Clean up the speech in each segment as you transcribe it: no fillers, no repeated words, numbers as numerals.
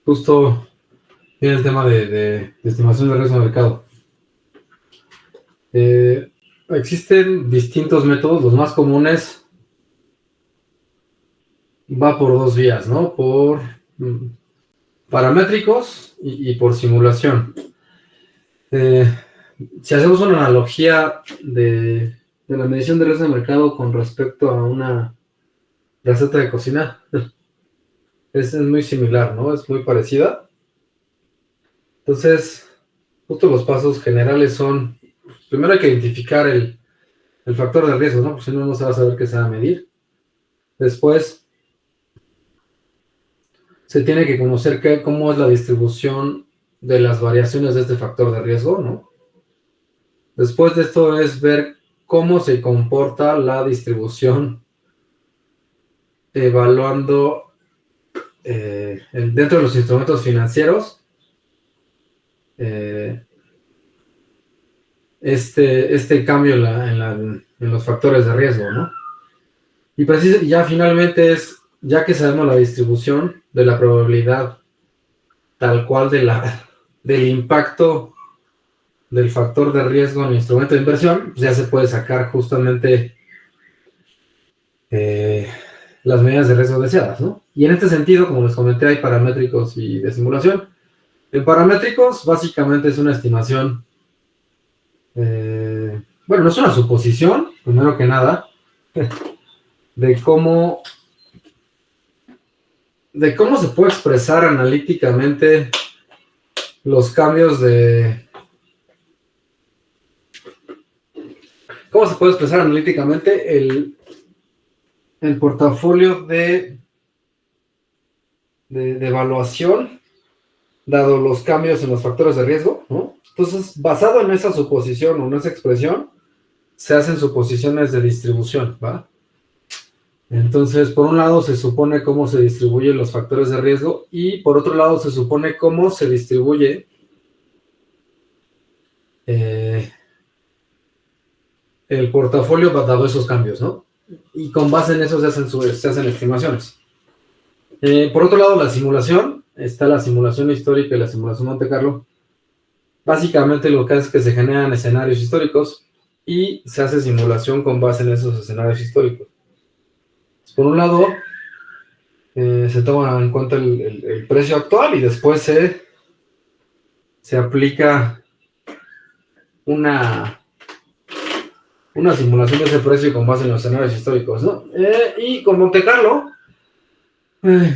justo viene el tema de estimación de riesgo de mercado. Existen distintos métodos, los más comunes va por dos vías, ¿no? Por paramétricos y por simulación. Si hacemos una analogía de la medición de riesgo de mercado con respecto a una receta de cocina, es muy similar, ¿no? Es muy parecida. Entonces, justo los pasos generales son, primero hay que identificar el factor de riesgo, ¿no? Porque si no, no se va a saber qué se va a medir. Después, se tiene que conocer cómo es la distribución de las variaciones de este factor de riesgo, ¿no? Después de esto es ver cómo se comporta la distribución evaluando dentro de los instrumentos financieros este cambio en los factores de riesgo, ¿no? Y ya finalmente ya que sabemos la distribución de la probabilidad tal cual del impacto del factor de riesgo en el instrumento de inversión, pues ya se puede sacar justamente las medidas de riesgo deseadas, ¿no? Y en este sentido, como les comenté, hay paramétricos y de simulación. En paramétricos, básicamente es una estimación, bueno, no es una suposición, primero que nada, de cómo se puede expresar analíticamente los cambios cómo se puede expresar analíticamente el portafolio de evaluación dado los cambios en los factores de riesgo, ¿no? Entonces, basado en esa suposición o en esa expresión, se hacen suposiciones de distribución, ¿va? Entonces, por un lado se supone cómo se distribuyen los factores de riesgo y por otro lado se supone cómo se distribuye el portafolio dado esos cambios, ¿no? Y con base en eso se hacen estimaciones. Por otro lado, la simulación, está la simulación histórica y la simulación Monte Carlo. Básicamente lo que hace es que se generan escenarios históricos y se hace simulación con base en esos escenarios históricos. Por un lado, se toma en cuenta el precio actual y después se aplica una simulación de ese precio con base en los escenarios históricos, ¿no? Y con Monte Carlo,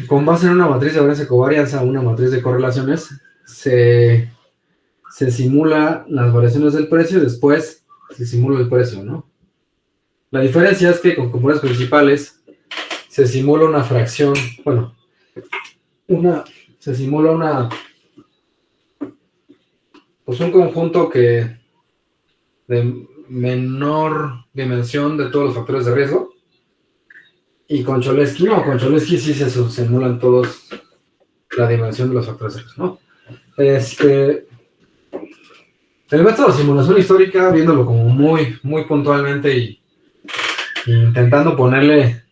con base en una matriz de varianza covarianza, una matriz de correlaciones, se simula las variaciones del precio y después se simula el precio, ¿no? La diferencia es que con componentes principales se simula una fracción, bueno, se simula pues un conjunto de menor dimensión de todos los factores de riesgo. Y con Cholesky sí se simulan todos la dimensión de los factores de riesgo, ¿no? El método de simulación histórica, viéndolo como muy, muy puntualmente y intentando ponerle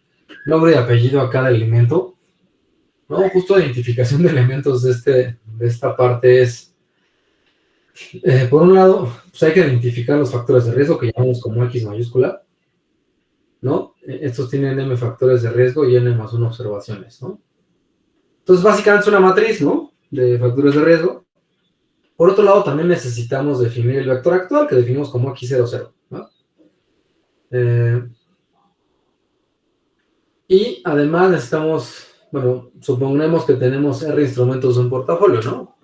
nombre y apellido a cada elemento, ¿no? Justo identificación de elementos de esta parte es, por un lado, pues hay que identificar los factores de riesgo que llamamos como X mayúscula, ¿no? Estos tienen M factores de riesgo y N más 1 observaciones, ¿no? Entonces, básicamente es una matriz, ¿no? De factores de riesgo. Por otro lado, también necesitamos definir el vector actual, que definimos como X00, ¿no? Y además necesitamos, bueno, suponemos que tenemos R instrumentos de un portafolio, ¿no?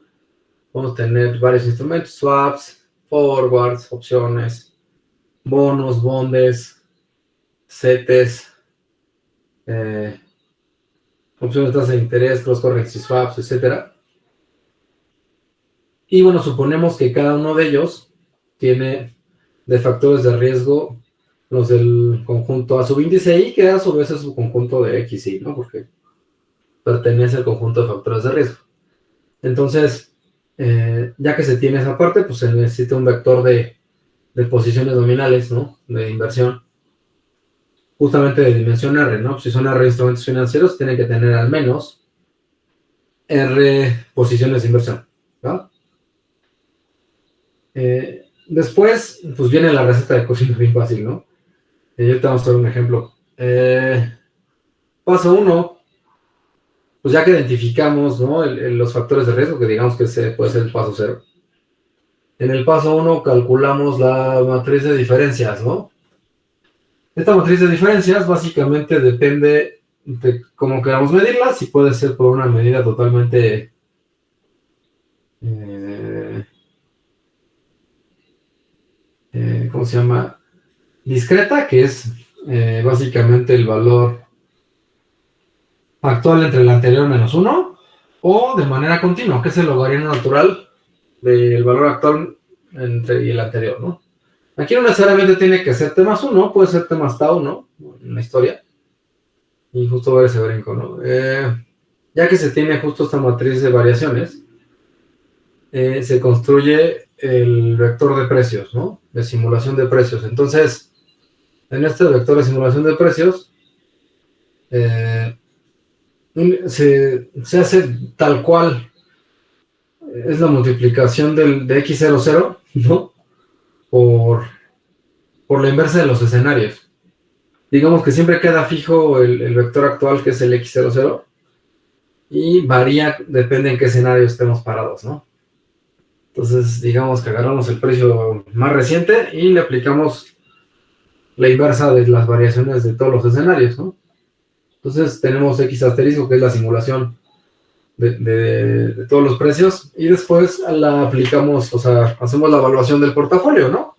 Vamos a tener varios instrumentos, swaps, forwards, opciones, bonos, bondes, CETES, opciones de tasa de interés, cross currency swaps, etc. Y bueno, suponemos que cada uno de ellos tiene de factores de riesgo los del conjunto A subíndice I, que a su vez es su conjunto de X y, ¿no? Porque pertenece al conjunto de factores de riesgo. Entonces, ya que se tiene esa parte, pues se necesita un vector de posiciones nominales, ¿no? De inversión, justamente de dimensión R, ¿no? Si son R instrumentos financieros, tienen que tener al menos R posiciones de inversión, ¿no? Después, pues viene la receta de cocina bien fácil, ¿no? Yo te vamos a dar un ejemplo. Paso 1, pues ya que identificamos, ¿no? Los factores de riesgo, que digamos que puede ser el paso 0. En el paso 1 calculamos la matriz de diferencias, ¿no? Esta matriz de diferencias básicamente depende de cómo queramos medirla, si puede ser por una medida totalmente ¿cómo se llama? Discreta, que es básicamente el valor actual entre el anterior menos 1, o de manera continua, que es el logaritmo natural del valor actual y el anterior, ¿no? Aquí no necesariamente tiene que ser t más 1, puede ser t más tau, ¿no? En la historia. Y justo ver ese brinco, ¿no? Ya que se tiene justo esta matriz de variaciones, se construye el vector de precios, ¿no? De simulación de precios. Entonces, en este vector de simulación de precios, se hace tal cual, es la multiplicación de x00, ¿no? Por la inversa de los escenarios. Digamos que siempre queda fijo el vector actual, que es el x00, y varía, depende en qué escenario estemos parados, ¿no? Entonces, digamos que agarramos el precio más reciente y le aplicamos la inversa de las variaciones de todos los escenarios, ¿no? Entonces tenemos X asterisco, que es la simulación de todos los precios, y después la aplicamos, o sea, hacemos la evaluación del portafolio, ¿no?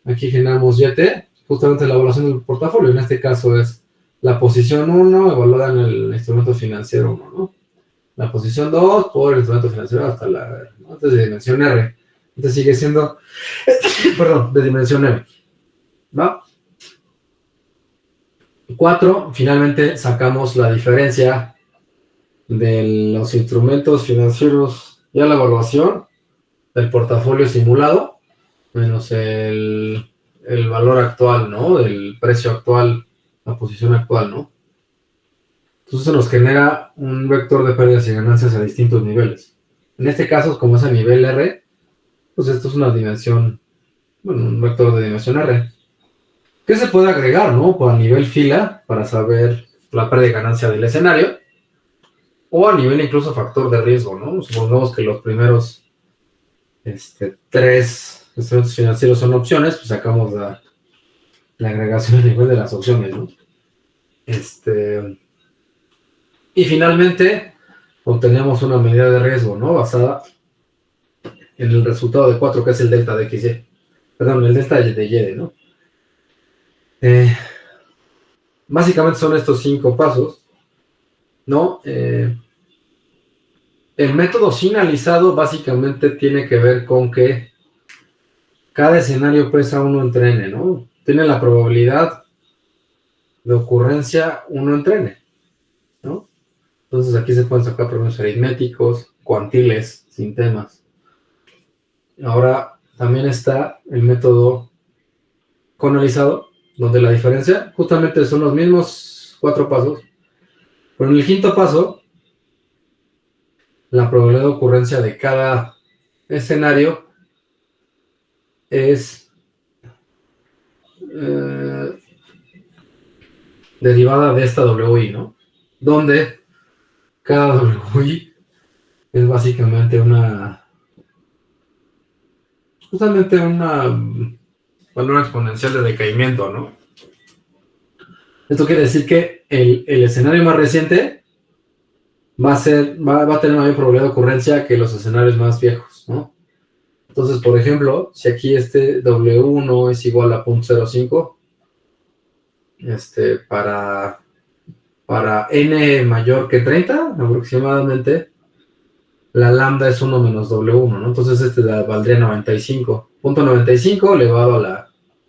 Aquí generamos YT, justamente la evaluación del portafolio. En este caso es la posición 1 evaluada en el instrumento financiero 1, ¿no? La posición 2 por el instrumento financiero hasta la, ¿no? Entonces, de dimensión R. Entonces sigue siendo, perdón, de dimensión M, ¿va? 4, finalmente sacamos la diferencia de los instrumentos financieros y a la evaluación del portafolio simulado, menos el valor actual, ¿no? Del precio actual, la posición actual, ¿no? Entonces se nos genera un vector de pérdidas y ganancias a distintos niveles. En este caso, como es a nivel R, pues esto es una dimensión, bueno, un vector de dimensión R. ¿Qué se puede agregar, no? Pues a nivel fila, para saber la pérdida y ganancia del escenario, o a nivel incluso factor de riesgo, ¿no? Supongamos que los primeros 3 instrumentos financieros son opciones, pues sacamos la agregación a nivel de las opciones, ¿no? Y finalmente obtenemos una medida de riesgo, ¿no? Basada en el resultado de 4, que es el delta de XY. Perdón, el delta de Y, ¿no? Básicamente son estos 5 pasos, ¿no? El método finalizado básicamente tiene que ver con que cada escenario pesa 1 entre n, ¿no? Tiene la probabilidad de ocurrencia 1 entre n, ¿no? Entonces aquí se pueden sacar problemas aritméticos, cuantiles, sin temas. Ahora también está el método conalizado, donde la diferencia justamente son los mismos 4 pasos, pero en el 5.º paso, la probabilidad de ocurrencia de cada escenario es derivada de esta WI, ¿no? Donde cada WI es básicamente justamente una valor exponencial de decaimiento, ¿no? Esto quiere decir que el escenario más reciente va a tener mayor probabilidad de ocurrencia que los escenarios más viejos, ¿no? Entonces, por ejemplo, si aquí este W1 es igual a 0.05, para n mayor que 30, aproximadamente, la lambda es 1 menos W1, ¿no? Entonces valdría 95. 0.95 elevado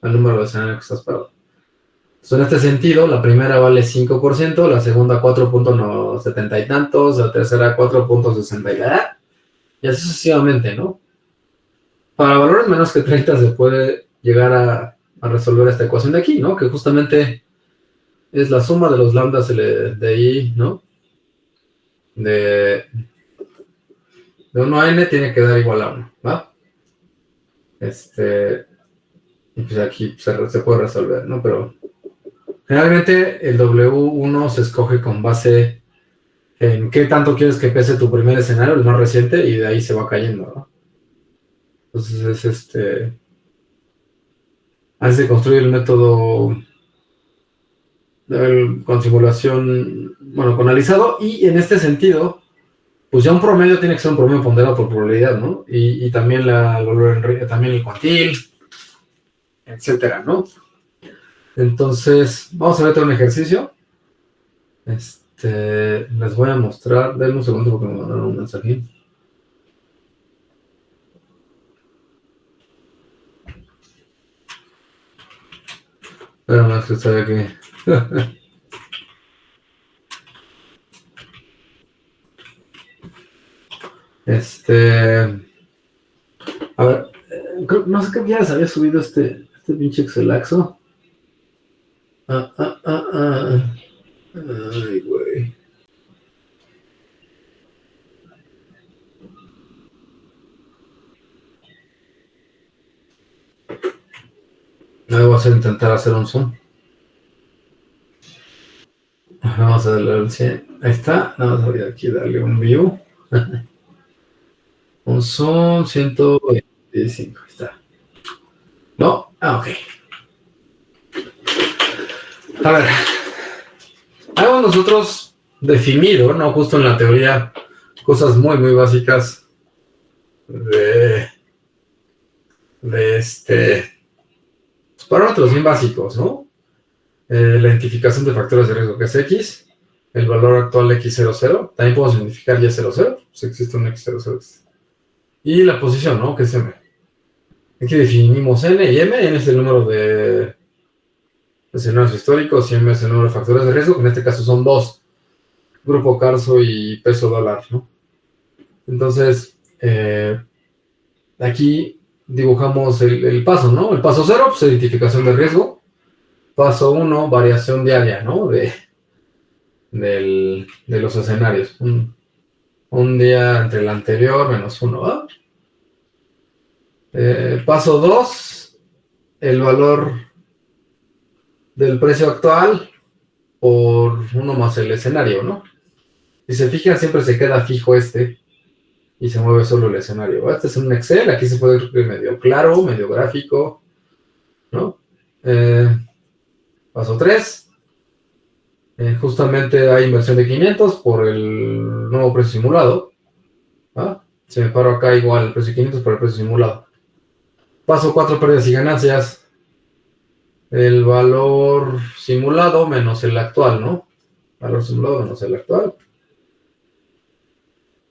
al número de escenarios que estás parado. Entonces, en este sentido, la primera vale 5%, la segunda 4.70 y tantos, la tercera 4.60 y así sucesivamente, ¿no? Para valores menos que 30 se puede llegar a resolver esta ecuación de aquí, ¿no? Que justamente es la suma de los lambdas de I, ¿no? de 1 a n tiene que dar igual a 1, ¿va? Y pues aquí se puede resolver, ¿no? Pero generalmente el W1 se escoge con base en qué tanto quieres que pese tu primer escenario, el más reciente, y de ahí se va cayendo, ¿no? Entonces así se construye el método con simulación, bueno, con alisado, y en este sentido, pues ya un promedio tiene que ser un promedio ponderado por probabilidad, ¿no? Y también también el cuantil, etcétera, ¿no? Entonces, vamos a meter un ejercicio. Les voy a mostrar, denme un segundo porque me mandaron un mensaje. Pero más que sabe que... A ver, no sé qué ya les había subido este pinche Excelaxo. Ay, güey. Me voy a intentar hacer un zoom. Vamos a darle al 100. Ahí está. Vamos a aquí darle un view. Un zoom 125. Ahí está. ¿No? Ok. A ver. Hemos nosotros definido, ¿no? Justo en la teoría, cosas muy, muy básicas de parámetros bien básicos, ¿no? La identificación de factores de riesgo, que es X, el valor actual X00, también podemos identificar Y00, si existe un X00. Y la posición, ¿no? Que es M. Aquí definimos N y M es el número de escenarios históricos y M es el número de factores de riesgo, que en este caso son 2, grupo Carso y peso dólar, ¿no? Entonces, aquí dibujamos el paso, ¿no? El paso 0, pues identificación de riesgo. Paso 1, variación diaria, ¿no? De los escenarios. Un día entre el anterior menos 1, ¿va? Paso 2, el valor del precio actual por 1 más el escenario, ¿no? Si se fijan, siempre se queda fijo y se mueve solo el escenario, ¿va? Este es un Excel, aquí se puede ver medio claro, medio gráfico, ¿no? Paso 3, justamente hay inversión de 500 por el nuevo precio simulado, ¿va? Si me paro acá, igual el precio de 500 por el precio simulado. Paso 4, pérdidas y ganancias. El valor simulado menos el actual, ¿no? Valor simulado menos el actual.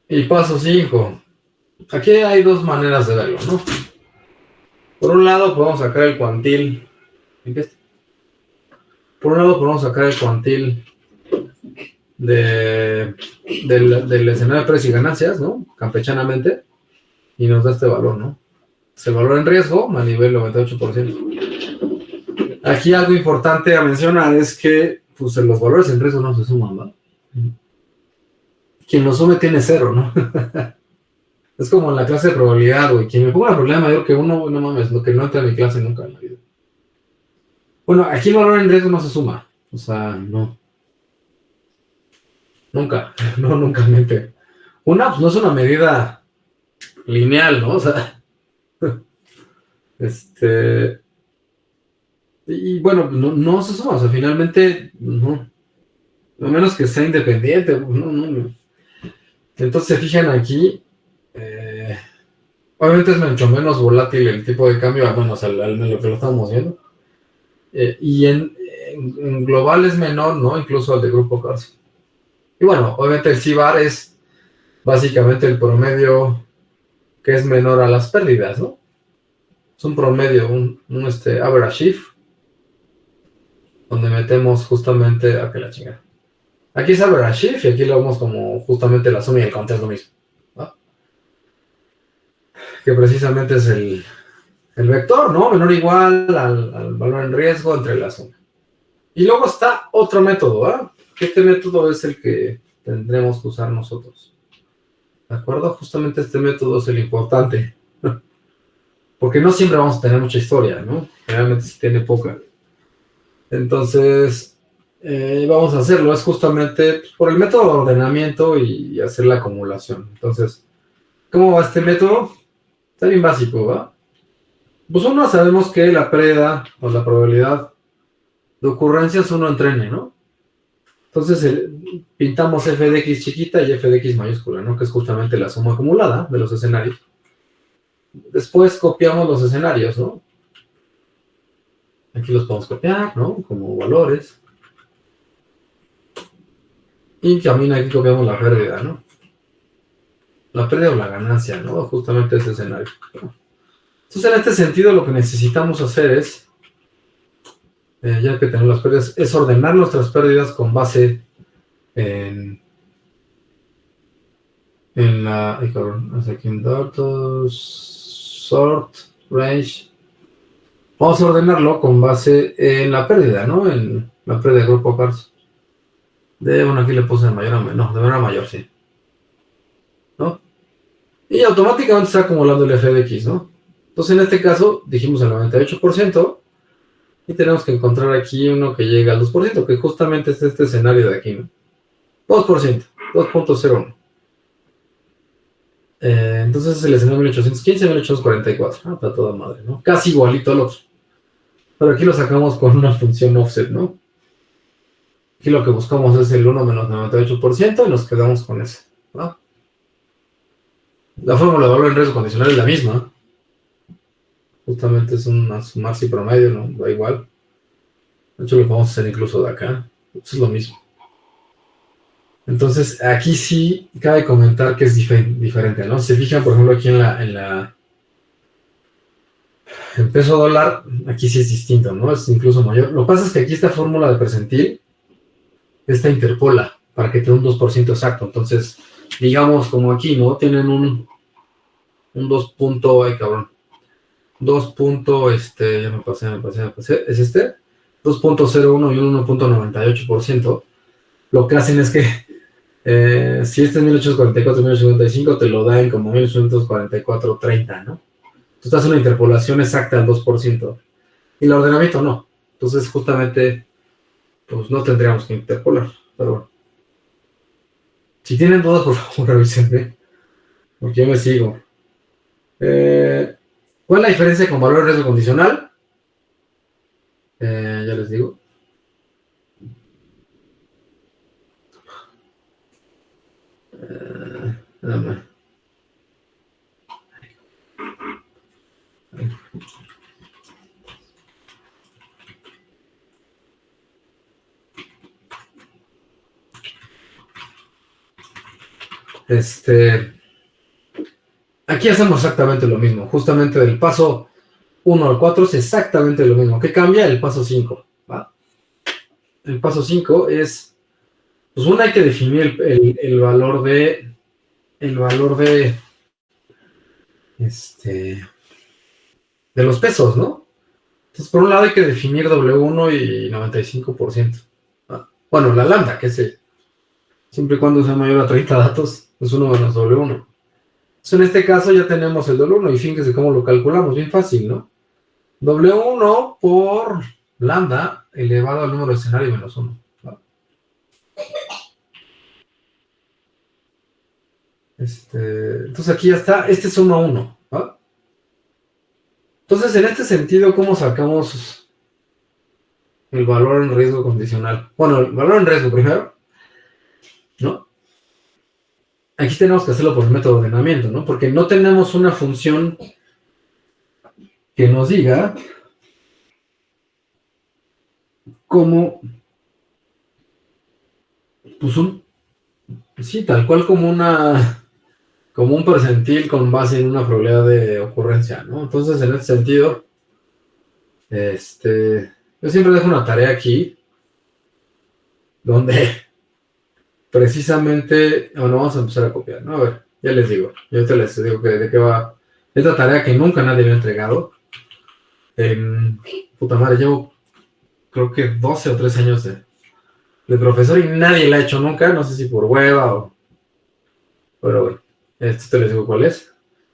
Y paso 5. Aquí hay 2 maneras de verlo, ¿no? Por un lado, podemos sacar el cuantil. Por un lado, podemos sacar el cuantil del escenario de precios y ganancias, ¿no? Campechanamente. Y nos da este valor, ¿no? Es el valor en riesgo a nivel 98%. Aquí algo importante a mencionar es que pues, los valores en riesgo no se suman, ¿no? Quien lo sume tiene 0, ¿no? Es como en la clase de probabilidad, güey. Quien me ponga la probabilidad mayor que 1, no mames, lo que no entra a mi clase nunca en la vida. Bueno, aquí el valor en riesgo no se suma. O sea, no. Nunca. No, nunca mente. Pues no es una medida lineal, ¿no? O sea, y bueno, no se suma. O sea, finalmente, no. A menos que sea independiente. No. Entonces, se fijan aquí. Obviamente es mucho menos volátil el tipo de cambio, bueno, o sea, lo que lo estamos viendo. Y en global es menor, ¿no? Incluso al de grupo Carso. Y bueno, obviamente el CIBAR es básicamente el promedio que es menor a las pérdidas, ¿no? Es un promedio, un average if, donde metemos justamente a que la chingada. Aquí es average if y aquí lo vemos como justamente la suma y el counter es lo mismo, ¿no? Que precisamente es el vector, ¿no? Menor o igual al valor en riesgo entre la suma. Y luego está otro método, ¿ah? Este método es el que tendremos que usar nosotros. ¿De acuerdo? Justamente este método es el importante. Porque no siempre vamos a tener mucha historia, ¿no? Generalmente se tiene poca. Entonces, vamos a hacerlo. Es justamente por el método de ordenamiento y hacer la acumulación. Entonces, ¿cómo va este método? Está bien básico, ¿va? Pues uno sabemos que la pérdida o la probabilidad de ocurrencia es 1 entre n, ¿no? Entonces, pintamos f de x chiquita y f de x mayúscula, ¿no? Que es justamente la suma acumulada de los escenarios. Después copiamos los escenarios, ¿no? Aquí los podemos copiar, ¿no? Como valores. Y también aquí copiamos la pérdida, ¿no? La pérdida o la ganancia, ¿no? Justamente ese escenario. Entonces, en este sentido, lo que necesitamos hacer es, ya que tenemos las pérdidas, es ordenar nuestras pérdidas con base en la, aquí en datos, sort, range. Vamos a ordenarlo con base en la pérdida, ¿no? En la pérdida de grupo cars. Bueno, aquí le puse de mayor a menor, no, de menor a mayor, sí. ¿No? Y automáticamente está acumulando el f de x, ¿no? Entonces, en este caso, dijimos el 98%, y tenemos que encontrar aquí uno que llegue al 2%, que justamente es este escenario de aquí, ¿no? 2%, 2.01. Entonces es el escenario 1815 y 1844. Está toda madre, ¿no? Casi igualito al otro. Pero aquí lo sacamos con una función offset, ¿no? Aquí lo que buscamos es el 1 menos 98% y nos quedamos con ese, ¿no? La fórmula de valor en riesgo condicional es la misma. Justamente es una sumar y promedio, ¿no? Da igual. De hecho, lo podemos hacer incluso de acá. Eso es lo mismo. Entonces, aquí sí cabe comentar que es diferente, ¿no? Si se fijan, por ejemplo, aquí en peso dólar, aquí sí es distinto, ¿no? Es incluso mayor. Lo que pasa es que aquí esta fórmula de percentil, esta interpola para que tenga un 2% exacto. Entonces, digamos, como aquí, ¿no? Tienen un 2 punto, ay cabrón, 2 punto, ya me pasé, es este, 2.01 y un 1.98%. Lo que hacen es que si este es 1844 y 1855, te lo dan como 1844-30, ¿no? Tú estás en una interpolación exacta al 2%. Y el ordenamiento no. Entonces, justamente, pues no tendríamos que interpolar. Pero bueno. Si tienen dudas, por favor, revísenme. Porque yo me sigo. ¿Cuál es la diferencia con valor de riesgo condicional? Ya les digo. Dame. Aquí hacemos exactamente lo mismo. Justamente del paso 1 al 4 es exactamente lo mismo. ¿Qué cambia? El paso 5. ¿Va? El paso 5 es, pues uno hay que definir el valor de, de los pesos, ¿no? Entonces, por un lado hay que definir W1 y 95%. ¿Va? Bueno, la lambda, que es siempre y cuando sea mayor a 30 datos, es 1 menos W1. Entonces, en este caso ya tenemos el W1 y fíjense cómo lo calculamos, bien fácil, ¿no? W1 por lambda elevado al número de escenario menos 1. ¿Va? Entonces aquí ya está, este suma 1. ¿Va? Entonces, en este sentido, ¿cómo sacamos el valor en riesgo condicional? Bueno, el valor en riesgo primero, ¿no? Aquí tenemos que hacerlo por el método de ordenamiento, ¿no? Porque no tenemos una función que nos diga cómo, pues sí, tal cual como un percentil con base en una probabilidad de ocurrencia, ¿no? Entonces, en este sentido, yo siempre dejo una tarea aquí, donde precisamente, bueno, vamos a empezar a copiar, ¿no? A ver, ya les digo, yo ahorita les digo de qué va esta tarea que nunca nadie me ha entregado. Puta madre, llevo creo que 12 o 13 años de profesor y nadie la ha hecho nunca, no sé si por hueva o... Pero bueno, esto te les digo cuál es.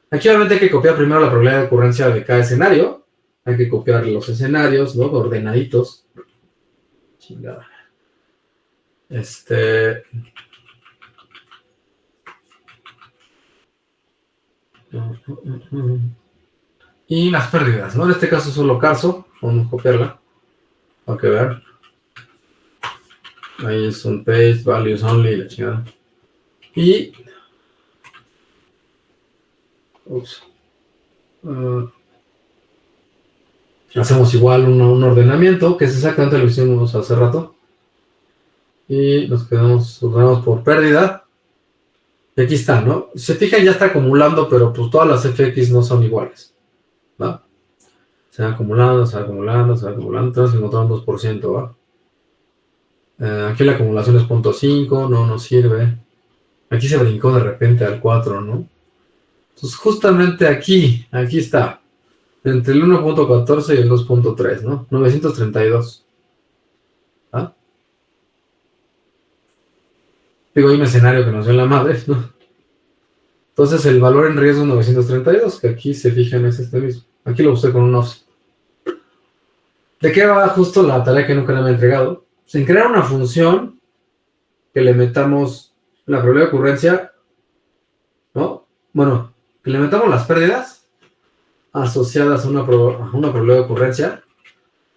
Aquí obviamente hay que copiar primero la probabilidad de ocurrencia de cada escenario. Hay que copiar los escenarios, ¿no? Ordenaditos. Chingada. Y las pérdidas, ¿no? En este caso solo Carso. Vamos a copiarla. Para que vean. Ahí es un paste, values only, la chingada. Y... Ups. Hacemos igual un ordenamiento, que es exactamente lo que hicimos hace rato. Y nos ordenamos por pérdida. Y aquí está, ¿no? Si se fijan, ya está acumulando, pero pues todas las FX no son iguales, ¿va? Se van acumulando, entonces encontramos 2%, ¿va? Aquí la acumulación es 0.5, no nos sirve. Aquí se brincó de repente al 4, ¿no? Entonces justamente aquí está, entre el 1.14 y el 2.3, ¿no? 932. ¿Ah? Digo, hay un escenario que nos dio en la madre, ¿no? Entonces el valor en riesgo es 932, que aquí se fijan es este mismo. Aquí lo usé con un offset. ¿De qué va justo la tarea que nunca me había entregado? Sin crear una función que le metamos la probabilidad de ocurrencia, ¿no? Bueno, que le metamos las pérdidas asociadas a una probabilidad de ocurrencia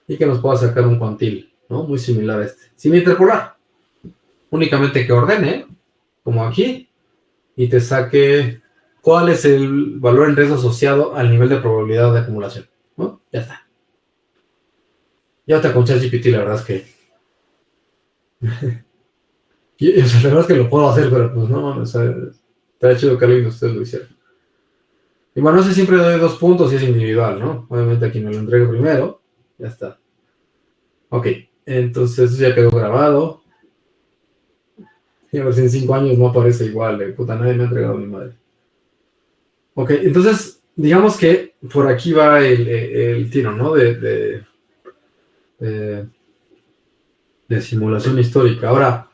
y que nos pueda sacar un cuantil, ¿no? Muy similar a este. Sin interpolar. Únicamente que ordene, como aquí, y te saque cuál es el valor en riesgo asociado al nivel de probabilidad de acumulación, ¿no? Ya está. Ya te con ChatGPT, la verdad es que... la verdad es que lo puedo hacer, pero pues no, o sea, estaría chido que alguien de ustedes lo hiciera. Y bueno, ese siempre doy 2 puntos y es individual, ¿no? Obviamente aquí me lo entrego primero. Ya está. Ok, entonces ya quedó grabado. Y a ver si en 5 años no aparece igual, puta, nadie me ha entregado mi madre. Ok, entonces, digamos que por aquí va el tiro, ¿no? De simulación histórica. Ahora,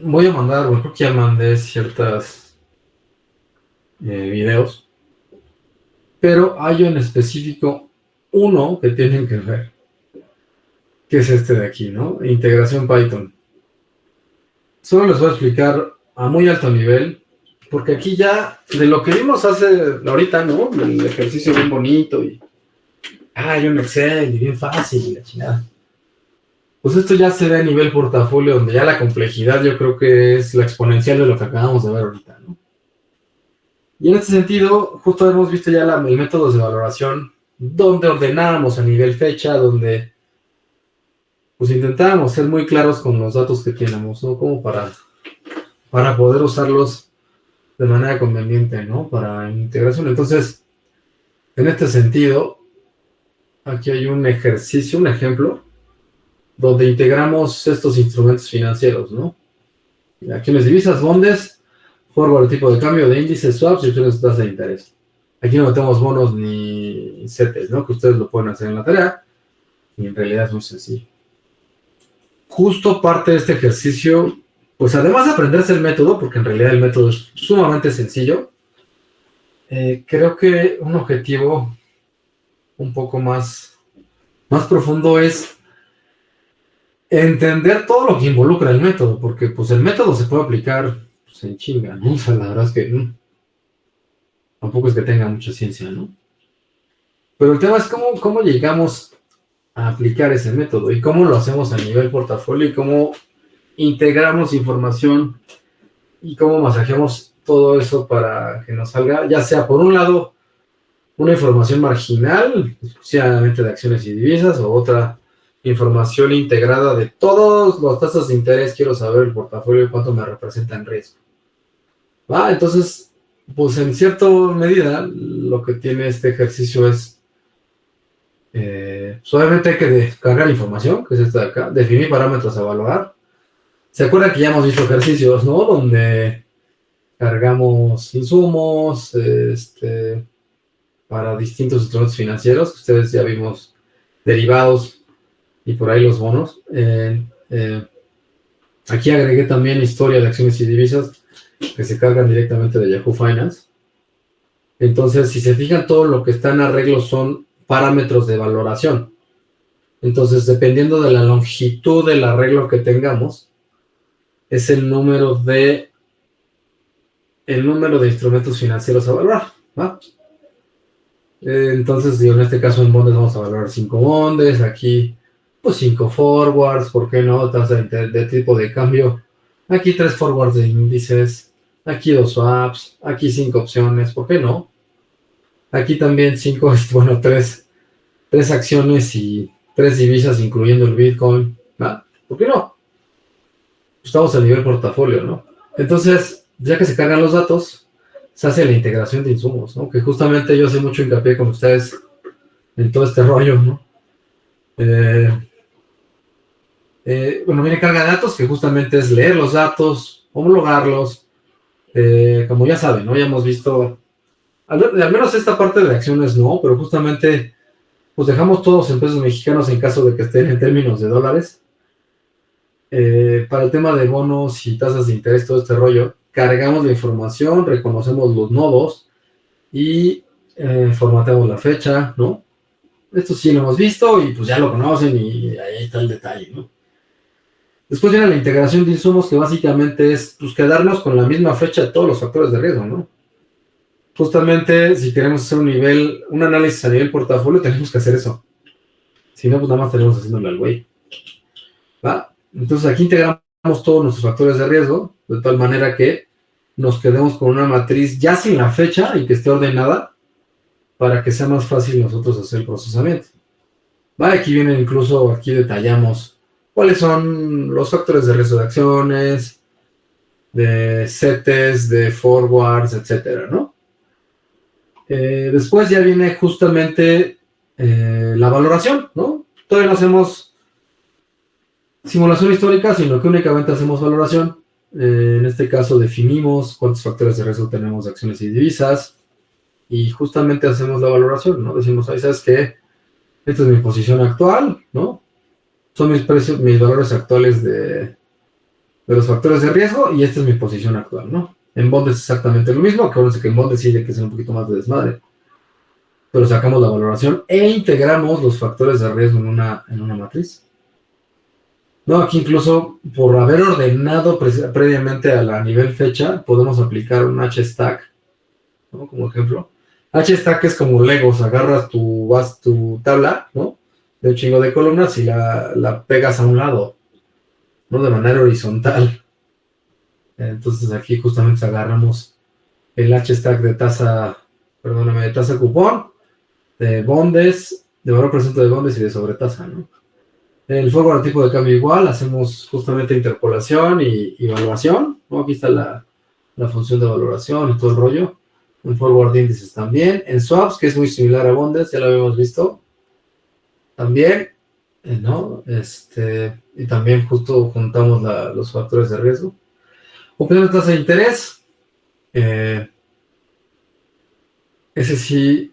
voy a mandar, bueno, creo que ya mandé ciertas videos, pero hay en específico uno que tienen que ver, que es este de aquí, ¿no? Integración Python. Solo les voy a explicar a muy alto nivel, porque aquí ya, de lo que vimos ahorita, ¿no? El ejercicio bien bonito y... hay un Excel y bien fácil y la chingada. Pues esto ya se ve a nivel portafolio, donde ya la complejidad yo creo que es la exponencial de lo que acabamos de ver ahorita, ¿no? Y en este sentido, justo hemos visto ya el método de valoración, donde ordenábamos a nivel fecha, donde pues intentábamos ser muy claros con los datos que tenemos, ¿no? Como para poder usarlos de manera conveniente, ¿no? Para integración. Entonces, en este sentido, aquí hay un ejercicio, un ejemplo, donde integramos estos instrumentos financieros, ¿no? Acciones, divisas, bondes, forward, tipo de cambio de índices, swaps y opciones de tasa de interés. Aquí no metemos bonos ni CETES, ¿no? Que ustedes lo pueden hacer en la tarea. Y en realidad es muy sencillo. Justo parte de este ejercicio, pues además de aprenderse el método, porque en realidad el método es sumamente sencillo, creo que un objetivo un poco más profundo es entender todo lo que involucra el método, porque pues el método se puede aplicar pues, en chinga, ¿no? O sea, la verdad es que tampoco es que tenga mucha ciencia, ¿no? Pero el tema es cómo llegamos a aplicar ese método y cómo lo hacemos a nivel portafolio y cómo integramos información y cómo masajeamos todo eso para que nos salga, ya sea por un lado una información marginal, exclusivamente de acciones y divisas, o otra información integrada de todas las tasas de interés. Quiero saber el portafolio y cuánto me representa en riesgo. Entonces, pues en cierta medida, lo que tiene este ejercicio es, obviamente hay que descargar información, que es esta de acá, definir parámetros a evaluar. ¿Se acuerdan que ya hemos visto ejercicios, ¿no? Donde cargamos insumos, para distintos instrumentos financieros, que ustedes ya vimos derivados y por ahí los bonos. Aquí agregué también historia de acciones y divisas que se cargan directamente de Yahoo Finance. Entonces, si se fijan, todo lo que está en arreglo son parámetros de valoración. Entonces, dependiendo de la longitud del arreglo que tengamos, es el número de instrumentos financieros a valorar, ¿va? Entonces, en este caso en bondes vamos a valorar 5 bondes, aquí pues 5 forwards, ¿por qué no? Tasa de tipo de cambio, aquí 3 forwards de índices, aquí 2 swaps, aquí 5 opciones, ¿por qué no? Aquí también 5, bueno, 3 acciones y 3 divisas incluyendo el Bitcoin, ¿va? ¿Por qué no? Estamos a nivel portafolio, ¿no? Entonces, ya que se cargan los datos, se hace la integración de insumos, ¿no? Que justamente yo hace mucho hincapié con ustedes en todo este rollo, ¿no? Bueno, viene carga de datos, que justamente es leer los datos, homologarlos, como ya saben, ¿no? Ya hemos visto, al menos esta parte de acciones no, pero justamente, pues dejamos todos en pesos mexicanos en caso de que estén en términos de dólares. Para el tema de bonos y tasas de interés, todo este rollo, cargamos la información, reconocemos los nodos y formateamos la fecha, ¿no? Esto sí lo hemos visto y pues ya lo conocen y ahí está el detalle, ¿no? Después viene la integración de insumos, que básicamente es pues quedarnos con la misma fecha de todos los factores de riesgo, ¿no? Justamente si queremos hacer un análisis a nivel portafolio, tenemos que hacer eso. Si no, pues nada más tenemos haciéndolo al güey. ¿Va? Entonces aquí integramos todos nuestros factores de riesgo, de tal manera que nos quedemos con una matriz ya sin la fecha y que esté ordenada para que sea más fácil nosotros hacer el procesamiento. ¿Va? Aquí viene incluso, aquí detallamos cuáles son los factores de riesgo de acciones, de CETES, de forwards, etcétera, ¿no? Después ya viene justamente la valoración, ¿no? Todavía no hacemos simulación histórica, sino que únicamente hacemos valoración. En este caso definimos cuántos factores de riesgo tenemos de acciones y divisas y justamente hacemos la valoración, ¿no? Decimos, ahí sabes que esta es mi posición actual, ¿no? Son mis precios, mis valores actuales de los factores de riesgo y esta es mi posición actual, ¿no? En bondes es exactamente lo mismo, acuérdense que en bondes sí hay que ser un poquito más de desmadre, pero sacamos la valoración e integramos los factores de riesgo en una matriz. No, aquí incluso por haber ordenado previamente a la nivel fecha, podemos aplicar un H-Stack, ¿no? Como ejemplo. H-Stack es como Legos, agarras tu tabla, ¿no? De un chingo de columnas y la pegas a un lado, ¿no? De manera horizontal. Entonces aquí justamente agarramos el H-Stack de tasa cupón, de bondes, de valor presente de bondes y de sobretasa, ¿no? El forward tipo de cambio igual, hacemos justamente interpolación y evaluación, ¿no? Aquí está la función de valoración y todo el rollo. En forward de índices también. En swaps, que es muy similar a bondes, ya lo habíamos visto. También, ¿no? Y también justo juntamos los factores de riesgo. Opción de tasa de interés. Ese sí,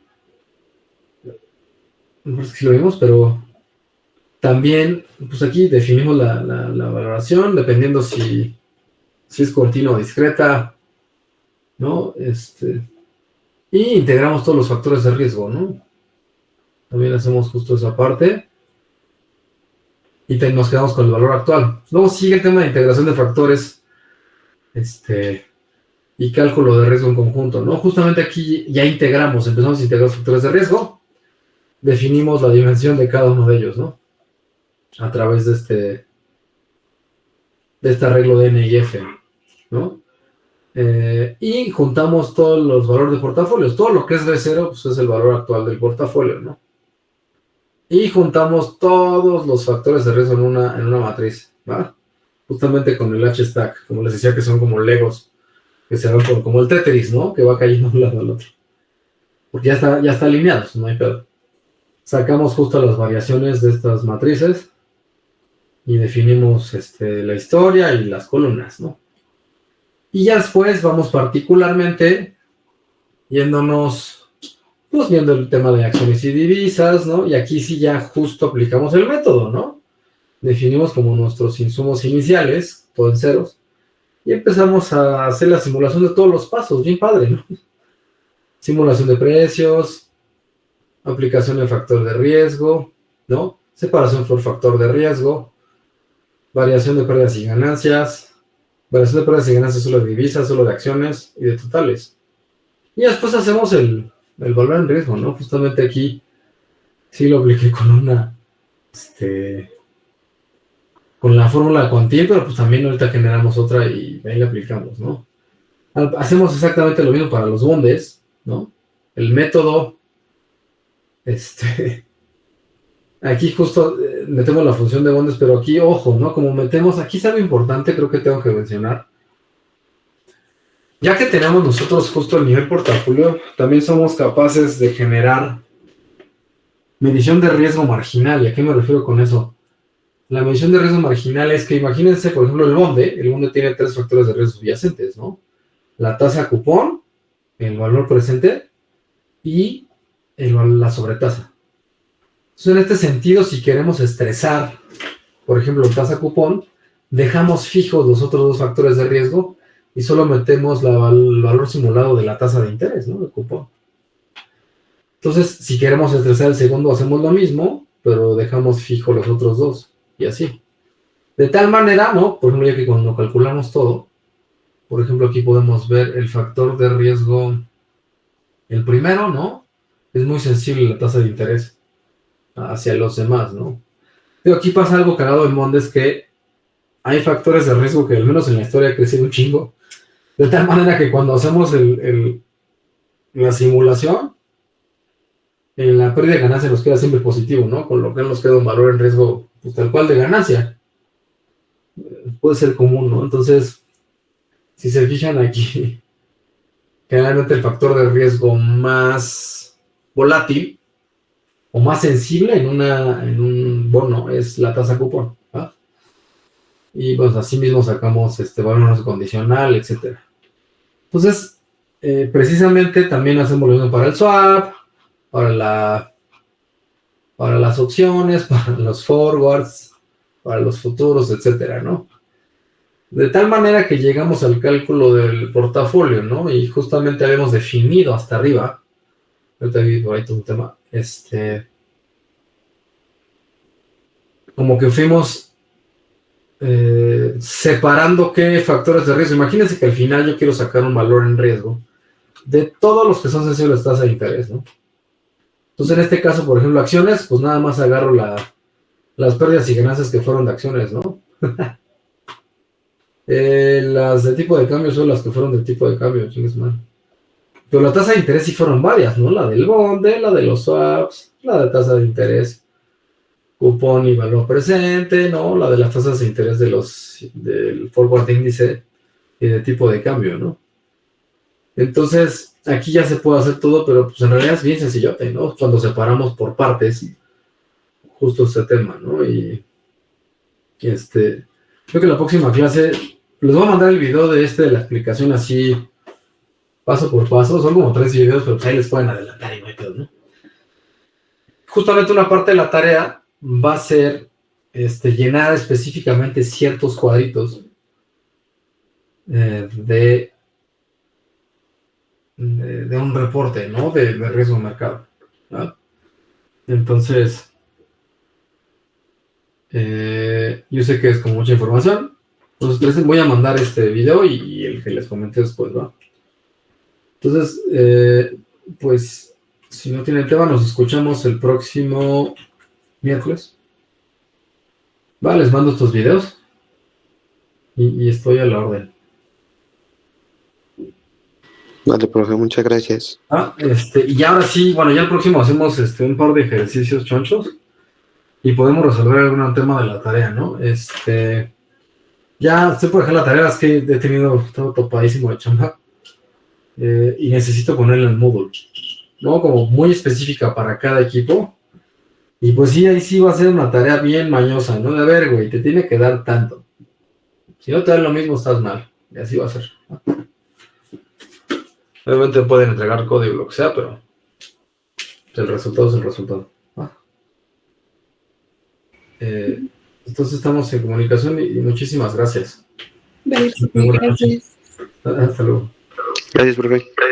no sé si lo vimos, pero también, pues aquí definimos la valoración, dependiendo si es continua o discreta, ¿no? Y integramos todos los factores de riesgo, ¿no? También hacemos justo esa parte. Y nos quedamos con el valor actual. Luego sigue el tema de integración de factores, y cálculo de riesgo en conjunto, ¿no? Justamente aquí ya empezamos a integrar los factores de riesgo, definimos la dimensión de cada uno de ellos, ¿no? A través de este arreglo de N y F, ¿no? Y juntamos todos los valores de portafolios. Todo lo que es B0, pues es el valor actual del portafolio, ¿no? Y juntamos todos los factores de riesgo en una matriz, ¿va? Justamente con el H-Stack, como les decía, que son como Legos, que se van como el Tetris, ¿no? Que va cayendo de un lado al otro. Porque ya está alineado, no hay pedo. Sacamos justo las variaciones de estas matrices y definimos la historia y las columnas, ¿no? Y ya después vamos particularmente yéndonos pues viendo el tema de acciones y divisas, ¿no? Y aquí sí ya justo aplicamos el método, ¿no? Definimos como nuestros insumos iniciales, todo en ceros, y empezamos a hacer la simulación de todos los pasos, bien padre, ¿no? Simulación de precios, aplicación del factor de riesgo, ¿no? Separación por factor de riesgo, variación de pérdidas y ganancias, variación de pérdidas y ganancias solo de divisas, solo de acciones y de totales. Y después hacemos el valor en riesgo, ¿no? Justamente aquí sí lo apliqué con con la fórmula de cuantía, pero pues también ahorita generamos otra y ahí la aplicamos, ¿no? Hacemos exactamente lo mismo para los bondes, ¿no? El método, aquí justo metemos la función de bondes, pero aquí, ojo, ¿no? Como metemos, aquí es algo importante, creo que tengo que mencionar. Ya que tenemos nosotros justo el nivel portafolio, también somos capaces de generar medición de riesgo marginal. ¿Y a qué me refiero con eso? La medición de riesgo marginal es que imagínense, por ejemplo, el bonde tiene 3 factores de riesgo subyacentes, ¿no? La tasa cupón, el valor presente y la sobretasa. Entonces, en este sentido, si queremos estresar, por ejemplo, tasa cupón, dejamos fijos los otros 2 factores de riesgo y solo metemos el valor simulado de la tasa de interés, ¿no? El cupón. Entonces, si queremos estresar el segundo, hacemos lo mismo, pero dejamos fijo los otros 2 y así. De tal manera, ¿no? Por ejemplo, ya que cuando calculamos todo, por ejemplo, aquí podemos ver el factor de riesgo, el primero, ¿no? Es muy sensible la tasa de interés hacia los demás, ¿no? Pero aquí pasa algo cagado en Mondes, que hay factores de riesgo que al menos en la historia han crecido un chingo, de tal manera que cuando hacemos la simulación, en la pérdida de ganancia nos queda siempre positivo, ¿no? Con lo que nos queda un valor en riesgo, pues tal cual de ganancia. Puede ser común, ¿no? Entonces, si se fijan aquí, generalmente el factor de riesgo más volátil o más sensible en un bono es la tasa cupón, ¿va? Y pues así mismo sacamos valor condicional, etcétera. Entonces, precisamente también hacemos lo mismo para el swap, para las opciones, para los forwards, para los futuros, etcétera, ¿no? De tal manera que llegamos al cálculo del portafolio, ¿no? Y justamente habíamos definido hasta arriba, ahorita vi por ahí todo un tema, como que fuimos separando qué factores de riesgo. Imagínense que al final yo quiero sacar un valor en riesgo de todos los que son sensibles a tasa de interés, ¿no? Entonces, en este caso, por ejemplo, acciones, pues nada más agarro las pérdidas y ganancias que fueron de acciones, ¿no? Las de tipo de cambio son las que fueron de tipo de cambio, chingues mal. Pero la tasa de interés sí fueron varias, ¿no? La del bonde, la de los swaps, la de tasa de interés, cupón y valor presente, ¿no? La de las tasas de interés del forward índice y de tipo de cambio, ¿no? Entonces, aquí ya se puede hacer todo, pero pues en realidad es bien sencillote, ¿no? Cuando separamos por partes justo este tema, ¿no? Y creo que la próxima clase les voy a mandar el video de la explicación así paso por paso. Son como 3 videos, pero pues ahí les pueden adelantar y no hay pedo, ¿no? Justamente una parte de la tarea va a ser llenar específicamente ciertos cuadritos de un reporte, ¿no? De riesgo de mercado, ¿no? Entonces, yo sé que es como mucha información. Entonces les voy a mandar este video y el que les comenté después, ¿va? Entonces, pues, si no tienen tema, nos escuchamos el próximo miércoles. Va, les mando estos videos y estoy a la orden. Vale, profe, muchas gracias. Y ahora sí, bueno, ya el próximo hacemos un par de ejercicios chonchos y podemos resolver algún tema de la tarea, ¿no? Ya estoy por dejar la tarea, es que he tenido todo topadísimo de chamba y necesito ponerla en Moodle, ¿no? Como muy específica para cada equipo. Y pues sí, ahí sí va a ser una tarea bien mañosa, ¿no? De a ver, güey, te tiene que dar tanto. Si no te dan lo mismo, estás mal. Y así va a ser. Obviamente pueden entregar código, lo que sea, pero El resultado es el resultado. Entonces estamos en comunicación y muchísimas gracias. Vale, Muy buena noche. gracias. Hasta luego. Gracias, profe.